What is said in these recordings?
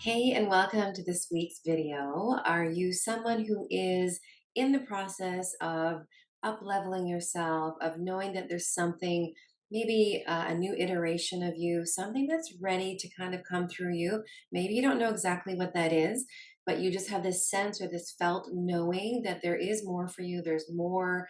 Hey, and welcome to this week's video. Are you someone who is in the process of up leveling yourself, of knowing that there's something, maybe a new iteration of you, something that's ready to kind of come through you? Maybe you don't know exactly what that is, but you just have this sense or this felt knowing that there is more for you. There's more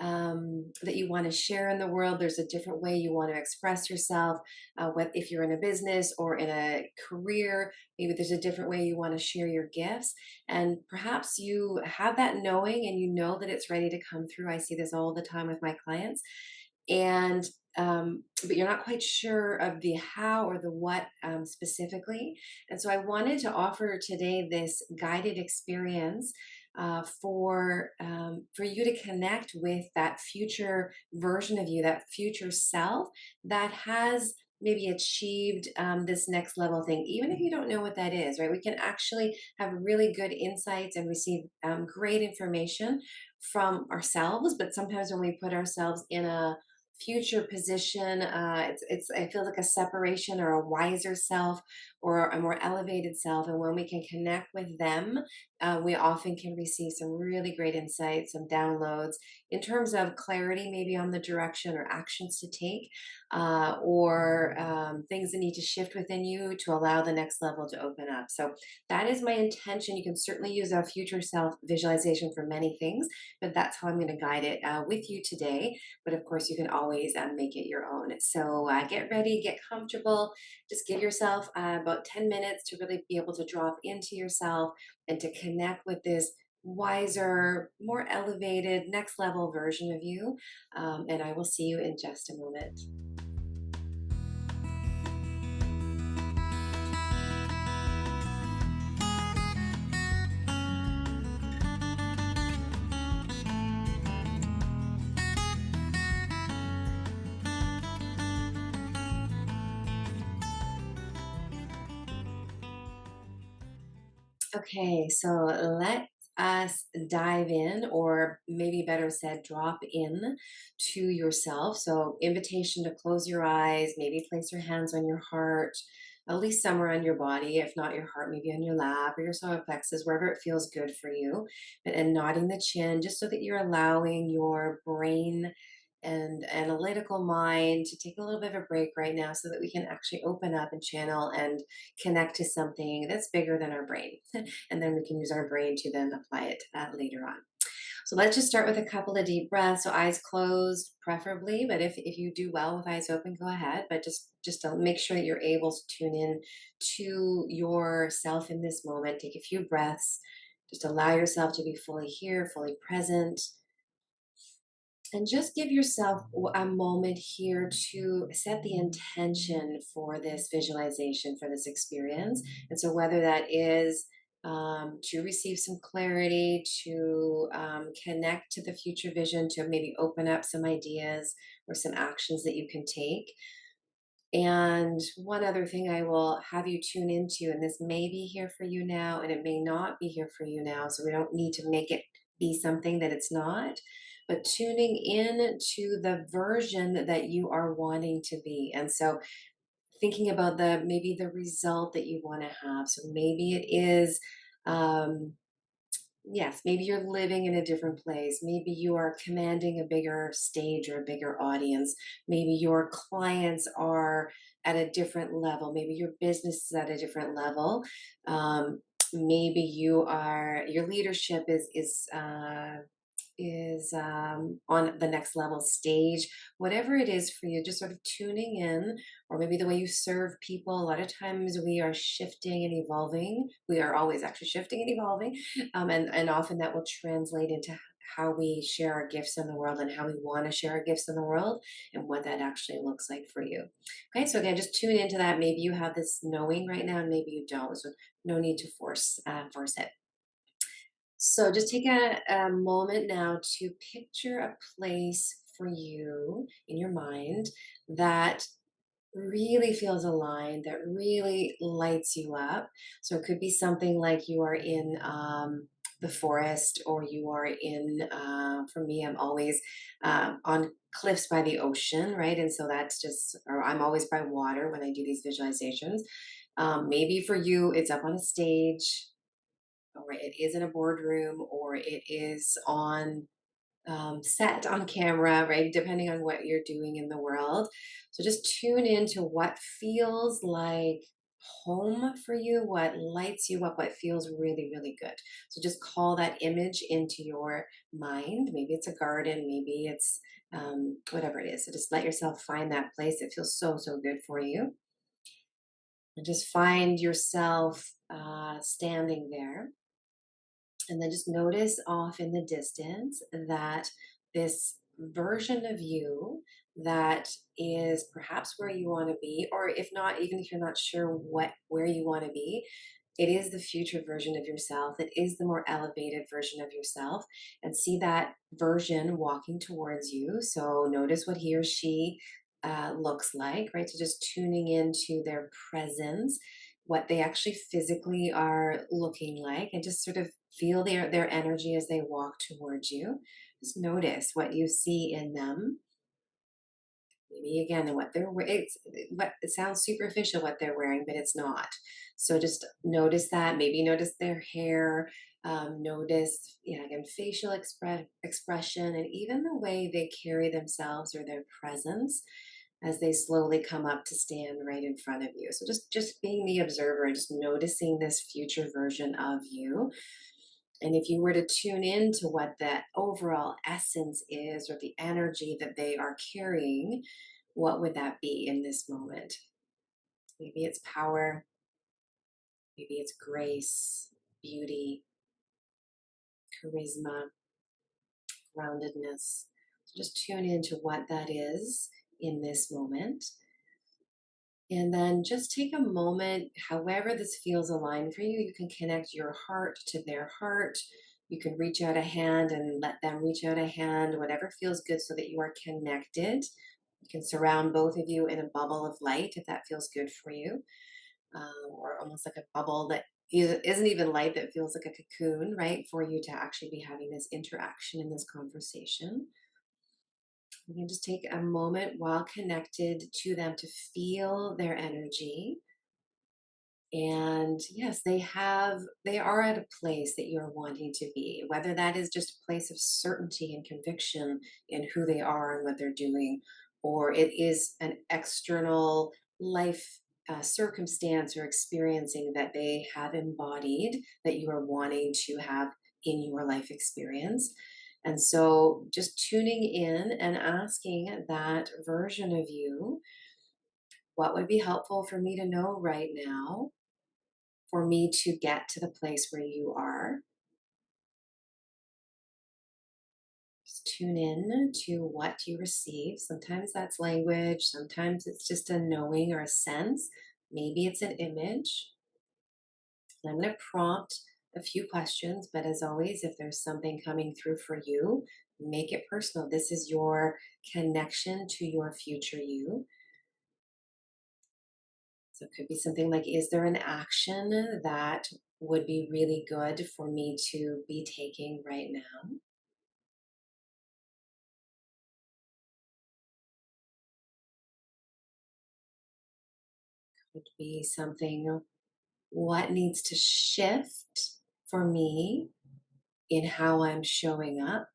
that you want to share in the world. There's a different way you want to express yourself. If you're in a business or in a career, maybe there's a different way you want to share your gifts. And perhaps you have that knowing and you know that it's ready to come through. I see this all the time with my clients. And but you're not quite sure of the how or the what specifically. And so I wanted to offer today this guided experience for you to connect with that future version of you, that future self that has maybe achieved this next level thing, even if you don't know what that is, right? We can actually have really good insights and receive great information from ourselves, but sometimes when we put ourselves in a future position, it feels like a separation or a wiser self or a more elevated self. And when we can connect with them, we often can receive some really great insights, some downloads in terms of clarity, maybe on the direction or actions to take, or things that need to shift within you to allow the next level to open up. So that is my intention. You can certainly use a future self visualization for many things, but that's how I'm going to guide it with you today. But of course, you can always make it your own. So get ready, get comfortable, just give yourself about 10 minutes to really be able to drop into yourself and to connect with this wiser, more elevated, next level version of you. And I will see you in just a moment. Okay, so let us dive in, or maybe better said, drop in to yourself. So, invitation to close your eyes, maybe place your hands on your heart, at least somewhere on your body. If not your heart, maybe on your lap or your solar plexus, wherever it feels good for you. And nodding the chin, just so that you're allowing your brain and analytical mind to take a little bit of a break right now so that we can actually open up and channel and connect to something that's bigger than our brain. And then we can use our brain to then apply it to that later on. So let's just start with a couple of deep breaths. So eyes closed, preferably, but if you do well with eyes open, go ahead. But just to make sure that you're able to tune in to yourself in this moment. Take a few breaths. Just allow yourself to be fully here, fully present. And just give yourself a moment here to set the intention for this visualization, for this experience. And so, whether that is to receive some clarity, to connect to the future vision, to maybe open up some ideas or some actions that you can take. And one other thing I will have you tune into, and this may be here for you now, and it may not be here for you now. So we don't need to make it be something that it's not, but tuning in to the version that you are wanting to be. And so thinking about the maybe the result that you want to have. So maybe it is yes, maybe you're living in a different place. Maybe you are commanding a bigger stage or a bigger audience. Maybe your clients are at a different level. Maybe your business is at a different level. Um, Maybe your leadership is on the next level stage. Whatever it is for you, just sort of tuning in, or maybe the way you serve people. A lot of times we are shifting and evolving. We are always actually shifting and evolving, and often that will translate into how we share our gifts in the world and how we want to share our gifts in the world and what that actually looks like for you. Okay, so again, just tune into that. Maybe you have this knowing right now, and maybe you don't. So no need to force it. So just take a moment now to picture a place for you in your mind that really feels aligned, that really lights you up. So it could be something like you are in the forest, or you are in, for me, I'm always on cliffs by the ocean, right? And so that's just, or I'm always by water when I do these visualizations. Maybe for you, it's up on a stage, or it is in a boardroom, or it is on set on camera, right? Depending on what you're doing in the world. So just tune into what feels like home for you, what lights you up, what feels really, really good. So just call that image into your mind. Maybe it's a garden, maybe it's whatever it is. So just let yourself find that place that feels so, so good for you. And just find yourself standing there, and then just notice off in the distance that this version of you that is perhaps where you want to be, or if not, even if you're not sure what where you want to be, it is the future version of yourself. It is the more elevated version of yourself. And see that version walking towards you. So notice what he or she looks like, right? So just tuning into their presence, what they actually physically are looking like, and just sort of feel their energy as they walk towards you. Just notice what you see in them. Maybe again, what they're wearing. What it sounds superficial what they're wearing, but it's not. So just notice that. Maybe notice their hair. Notice, yeah, again, facial expression, and even the way they carry themselves or their presence as they slowly come up to stand right in front of you. So just being the observer and just noticing this future version of you. And if you were to tune in to what that overall essence is, or the energy that they are carrying, what would that be in this moment? Maybe it's power, maybe it's grace, beauty, charisma, groundedness. So just tune into what that is in this moment. And then just take a moment, however this feels aligned for you. You can connect your heart to their heart. You can reach out a hand and let them reach out a hand, whatever feels good so that you are connected. You can surround both of you in a bubble of light if that feels good for you, or almost like a bubble that isn't even light, that feels like a cocoon, right? For you to actually be having this interaction in this conversation. You can just take a moment while connected to them to feel their energy. And yes, they are at a place that you're wanting to be, whether that is just a place of certainty and conviction in who they are and what they're doing, or it is an external life circumstance or experiencing that they have embodied that you are wanting to have in your life experience. And so just tuning in and asking that version of you, what would be helpful for me to know right now for me to get to the place where you are? Just tune in to what you receive. Sometimes that's language, sometimes it's just a knowing or a sense. Maybe it's an image. And I'm going to prompt a few questions, but as always, if there's something coming through for you, make it personal. This is your connection to your future you. So it could be something like, is there an action that would be really good for me to be taking right now? Would be something, what needs to shift for me in how I'm showing up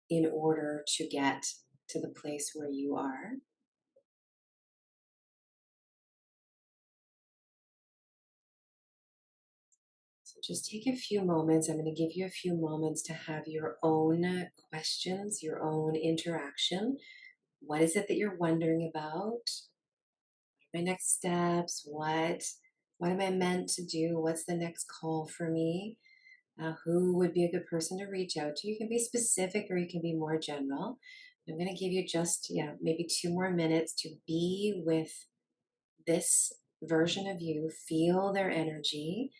in order to get to the place where you are? So just take a few moments. I'm going to give you a few moments to have your own questions, your own interaction. What is it that you're wondering about? My next steps? What am I meant to do? What's the next call for me? Who would be a good person to reach out to? You can be specific or you can be more general. I'm going to give you just, yeah, maybe 2 more minutes to be with this version of you. Feel their energy,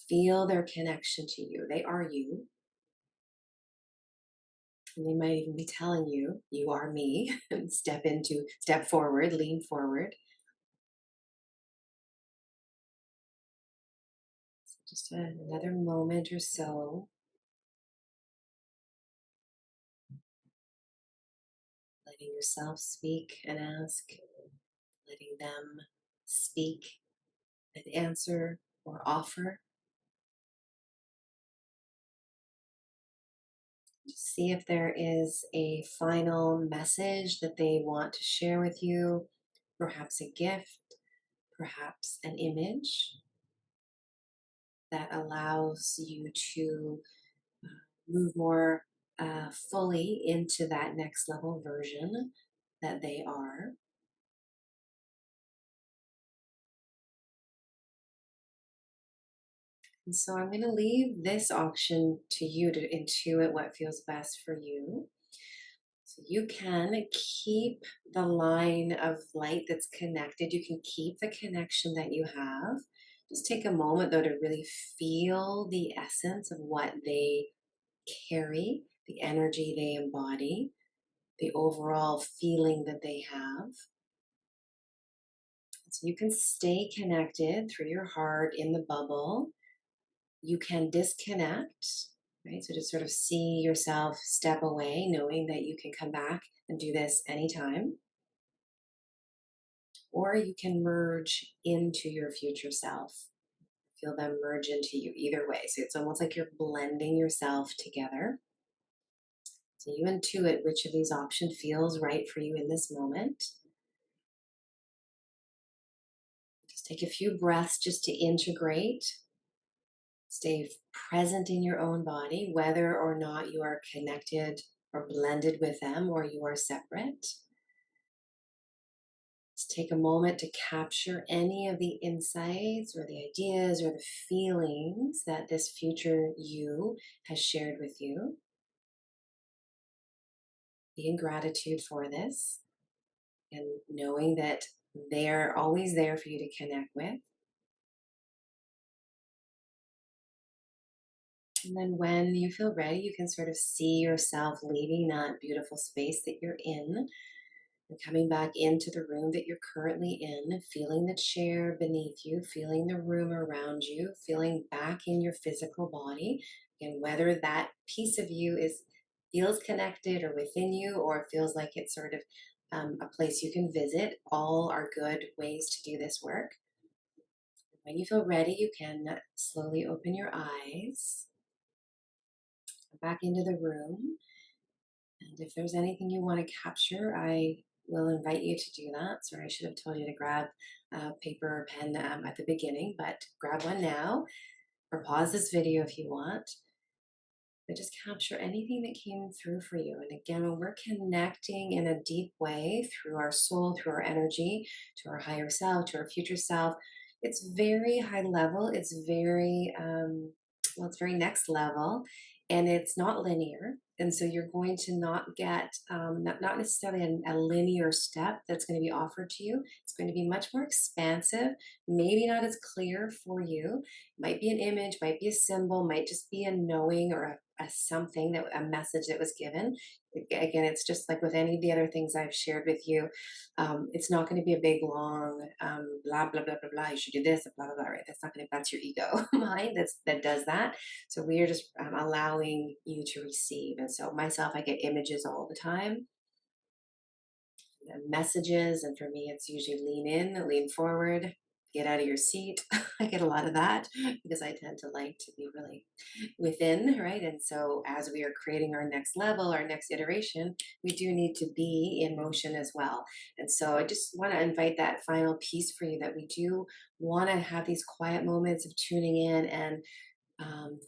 feel their connection to you. They are you. And they might even be telling you, you are me, and step forward, lean forward. So just Just another moment or so, letting yourself speak and ask, letting them speak and answer or offer. See if there is a final message that they want to share with you, perhaps a gift, perhaps an image that allows you to move more fully into that next level version that they are. And so I'm going to leave this option to you to intuit what feels best for you. So you can keep the line of light that's connected. You can keep the connection that you have. Just take a moment though to really feel the essence of what they carry, the energy they embody, the overall feeling that they have. So you can stay connected through your heart in the bubble. You can disconnect, right? So just sort of see yourself step away, knowing that you can come back and do this anytime. Or you can merge into your future self. Feel them merge into you either way. So it's almost like you're blending yourself together. So you intuit which of these options feels right for you in this moment. Just take a few breaths just to integrate. Stay present in your own body, whether or not you are connected or blended with them or you are separate. Just take a moment to capture any of the insights or the ideas or the feelings that this future you has shared with you. Be in gratitude for this and knowing that they're always there for you to connect with. And then when you feel ready, you can sort of see yourself leaving that beautiful space that you're in and coming back into the room that you're currently in, feeling the chair beneath you, feeling the room around you, feeling back in your physical body, and whether that piece of you is feels connected or within you, or it feels like it's sort of a place you can visit. All are good ways to do this work. When you feel ready, you can slowly open your eyes, back into the room. And if there's anything you want to capture, I will invite you to do that. Sorry, I should have told you to grab paper or pen at the beginning, but grab one now or pause this video if you want. But just capture anything that came through for you. And again, when we're connecting in a deep way through our soul, through our energy, to our higher self, to our future self, it's very high level. It's very, it's very next level and it's not linear. And so you're going to not get, not necessarily a linear step that's going to be offered to you. It's going to be much more expansive, maybe not as clear for you. Might be an image, might be a symbol, might just be a knowing or a something that a message that was given. Again, it's just like with any of the other things I've shared with you. It's not going to be a big long blah blah blah blah blah. You should do this, blah blah blah. Right? That's not going to. That's your ego mind that does that. So we are just allowing you to receive. And so myself, I get images all the time, messages, and for me, it's usually lean in, lean forward, get out of your seat. I get a lot of that because I tend to like to be really within, right? And so as we are creating our next level, our next iteration, we do need to be in motion as well. And so I just want to invite that final piece for you that we do want to have these quiet moments of tuning in and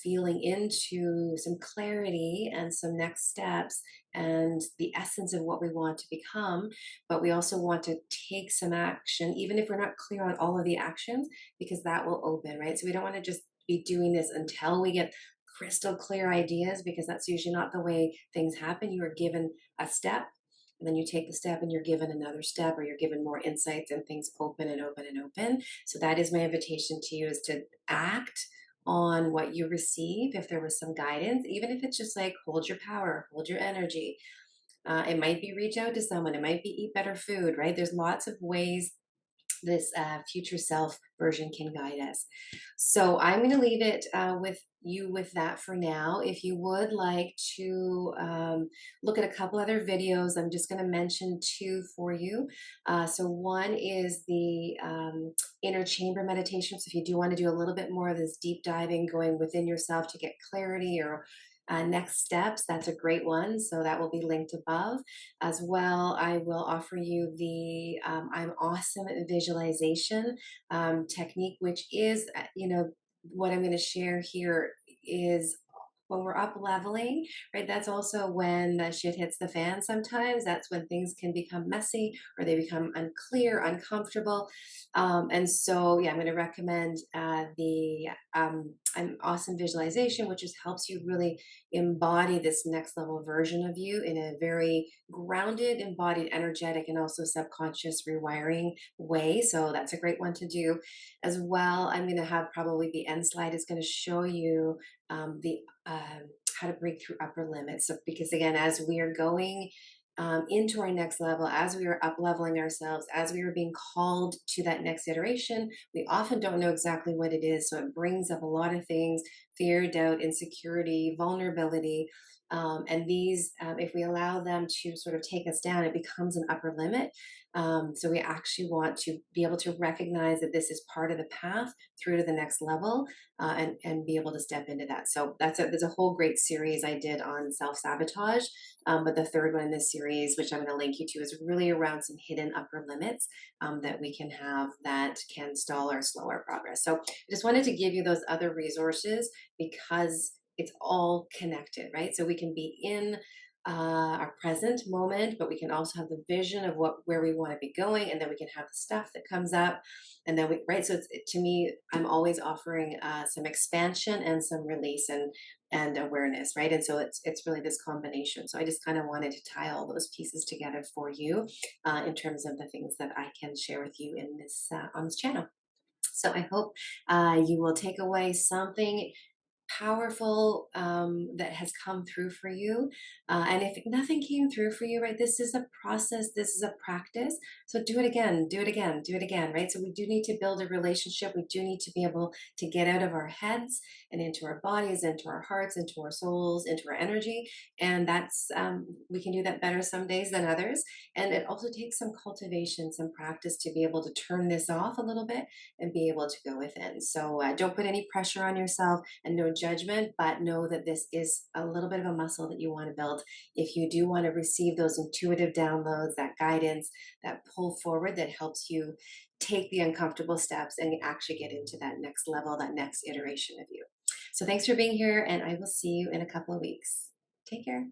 feeling into some clarity and some next steps and the essence of what we want to become. But we also want to take some action, even if we're not clear on all of the actions, because that will open, right? So we don't want to just be doing this until we get crystal clear ideas, because that's usually not the way things happen. You are given a step. And then you take the step and you're given another step, or you're given more insights and things open and open and open. So that is my invitation to you, is to act on what you receive. If there was some guidance, even if it's just like hold your power, hold your energy. It might be reach out to someone, it might be eat better food, right? There's lots of ways this future self version can guide us. So I'm going to leave it with you with that for now. If you would like to look at a couple other videos, I'm just going to mention two for you. So one is the inner chamber meditation. So if you do want to do a little bit more of this deep diving, going within yourself to get clarity or next steps, that's a great one. So that will be linked above. As well, I will offer you the I'm Awesome visualization technique, which is, what I'm going to share here is when we're up leveling, right? That's also when the shit hits the fan sometimes. That's when things can become messy or they become unclear, uncomfortable. And so, yeah, I'm going to recommend the I'm Awesome visualization, which just helps you really embody this next level version of you in a very grounded, embodied, energetic, and also subconscious rewiring way. So that's a great one to do as well. I'm going to have probably the end slide is going to show you the how to break through upper limits. So because again, as we are going into our next level, as we are up leveling ourselves, as we are being called to that next iteration, we often don't know exactly what it is. So it brings up a lot of things: fear, doubt, insecurity, vulnerability. And these, if we allow them to sort of take us down, it becomes an upper limit. So we actually want to be able to recognize that this is part of the path through to the next level, and be able to step into that. So there's a whole great series I did on self sabotage. But the third one in this series, which I'm going to link you to, is really around some hidden upper limits that we can have that can stall or slow our progress. So I just wanted to give you those other resources because it's all connected, right? So we can be in our present moment, but we can also have the vision of where we want to be going, and then we can have the stuff that comes up, and then we right. So to me, I'm always offering some expansion and some release and awareness, right? And so it's really this combination. So I just kind of wanted to tie all those pieces together for you in terms of the things that I can share with you in this on this channel. So I hope you will take away something powerful that has come through for you. And if nothing came through for you, right, this is a process, this is a practice. So do it again, do it again, do it again, right? So we do need to build a relationship. We do need to be able to get out of our heads and into our bodies, into our hearts, into our souls, into our energy. And that's, we can do that better some days than others. And it also takes some cultivation, some practice to be able to turn this off a little bit and be able to go within. So don't put any pressure on yourself and no judgment, but know that this is a little bit of a muscle that you want to build. If you do want to receive those intuitive downloads, that guidance, that pull forward that helps you take the uncomfortable steps and actually get into that next level, that next iteration of you. So thanks for being here, and I will see you in a couple of weeks. Take care.